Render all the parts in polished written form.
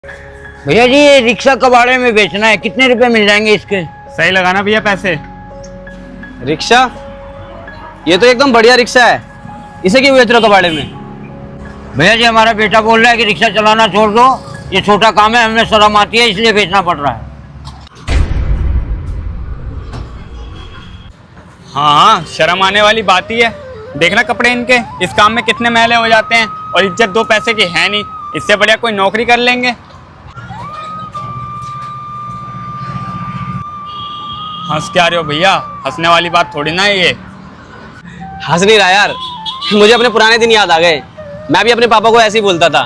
भैया जी ये रिक्शा कबाड़े में बेचना है, कितने रुपए मिल जाएंगे इसके? सही लगाना भैया पैसे। रिक्शा? ये तो एकदम बढ़िया रिक्शा है, इसे क्यों बेच रहे हो कबाड़े में? भैया जी हमारा बेटा बोल रहा है कि रिक्शा चलाना छोड़ दो, ये छोटा काम है, हमें शर्म आती है इसलिए बेचना पड़ रहा है। हाँ, शर्म आने वाली बात ही है। देखना कपड़े इनके इस काम में कितने मैले हो जाते हैं, और इज्जत दो पैसे की है नहीं। इससे बढ़िया कोई नौकरी कर लेंगे। हंस क्या रहे हो भैया? हंसने वाली बात थोड़ी ना है ये। हंस नहीं रहा यार, मुझे अपने पुराने दिन याद आ गए। मैं भी अपने पापा को ऐसे ही बोलता था,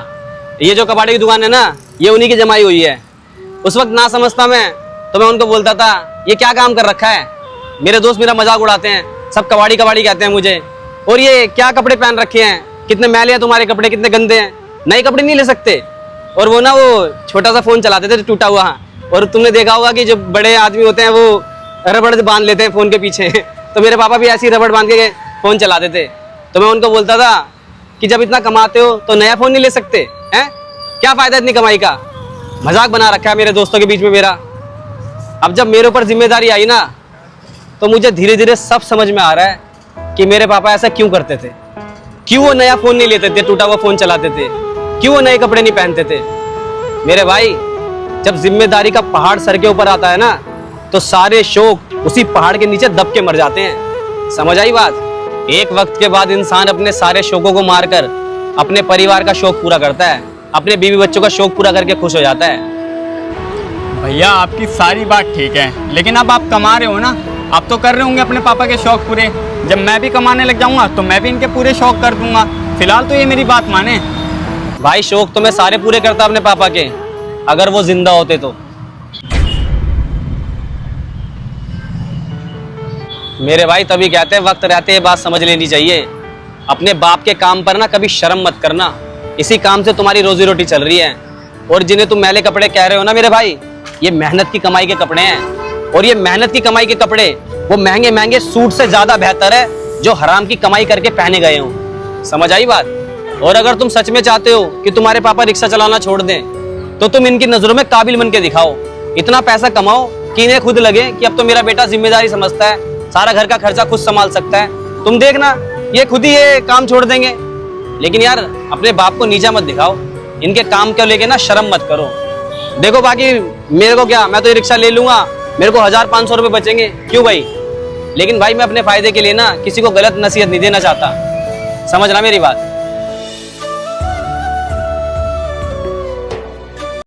ये जो कबाड़े की दुकान है ना, ये उन्हीं की जमाई हुई है। उस वक्त ना समझता मैं, तो मैं उनको बोलता था ये क्या काम कर रखा है। मेरे दोस्त मेरा मजाक उड़ाते हैं, सब कबाड़ी कबाड़ी कहते हैं मुझे। और ये क्या कपड़े पहन रखे हैं, कितने मैले हैं तुम्हारे कपड़े, कितने गंदे हैं, नए कपड़े नहीं ले सकते। और वो ना वो छोटा सा फोन चलाते थे टूटा हुआ। और तुमने देखा होगा कि जो बड़े आदमी होते हैं वो रबड़ बांध लेते हैं फोन के पीछे तो मेरे पापा भी ऐसी रबड़ बांध के फोन चलाते थे। तो मैं उनको बोलता था कि जब इतना कमाते हो तो नया फोन नहीं ले सकते हैं, क्या फायदा इतनी कमाई का। मजाक बना रखा है मेरे दोस्तों के बीच में मेरा। अब जब मेरे ऊपर जिम्मेदारी आई ना, तो मुझे धीरे धीरे सब समझ में आ रहा है कि मेरे पापा ऐसा क्यों करते थे, क्यों वो नया फोन नहीं लेते थे, टूटा हुआ फोन चलाते थे, क्यों वो नए कपड़े नहीं पहनते थे। मेरे भाई, जब जिम्मेदारी का पहाड़ सर के ऊपर आता है ना, तो सारे शौक उसी पहाड़ के नीचे दब के मर जाते हैं। समझ आई बात? एक वक्त के बाद इंसान अपने सारे शौकों को मारकर अपने परिवार का शौक पूरा करता है, अपने बीवी बच्चों का शौक पूरा करके खुश हो जाता है। भैया आपकी सारी बात ठीक है, लेकिन अब आप कमा रहे हो ना, आप तो कर रहे होंगे अपने पापा के शौक पूरे। जब मैं भी कमाने लग जाऊंगा तो मैं भी इनके पूरे शौक कर दूंगा। फिलहाल तो ये मेरी बात माने। भाई शौक तो मैं सारे पूरे करता अपने पापा के, अगर वो जिंदा होते तो। मेरे भाई तभी कहते हैं वक्त रहते ये बात समझ लेनी चाहिए। अपने बाप के काम पर ना कभी शर्म मत करना, इसी काम से तुम्हारी रोजी रोटी चल रही है। और जिन्हें तुम मैले कपड़े कह रहे हो ना मेरे भाई, ये मेहनत की कमाई के कपड़े हैं। और ये मेहनत की कमाई के कपड़े वो महंगे महंगे सूट से ज्यादा बेहतर है जो हराम की कमाई करके पहने गए हो। समझ आई बात? और अगर तुम सच में चाहते हो कि तुम्हारे पापा रिक्शा चलाना छोड़ दें, तो तुम इनकी नजरों में काबिल बन के दिखाओ। इतना पैसा कमाओ कि इन्हें खुद लगे कि अब तो मेरा बेटा जिम्मेदारी समझता है, सारा घर का खर्चा खुद संभाल सकता है। तुम देखना ये खुद ही ये काम छोड़ देंगे। लेकिन यार अपने बाप को नीचा मत दिखाओ, इनके काम को लेके ना शर्म मत करो। देखो बाकी मेरे को क्या, मैं तो ये रिक्शा ले लूंगा, मेरे को 1500 रुपए बचेंगे, क्यों भाई? लेकिन भाई मैं अपने फायदे के लिए ना किसी को गलत नसीहत नहीं देना चाहता, समझना मेरी बात।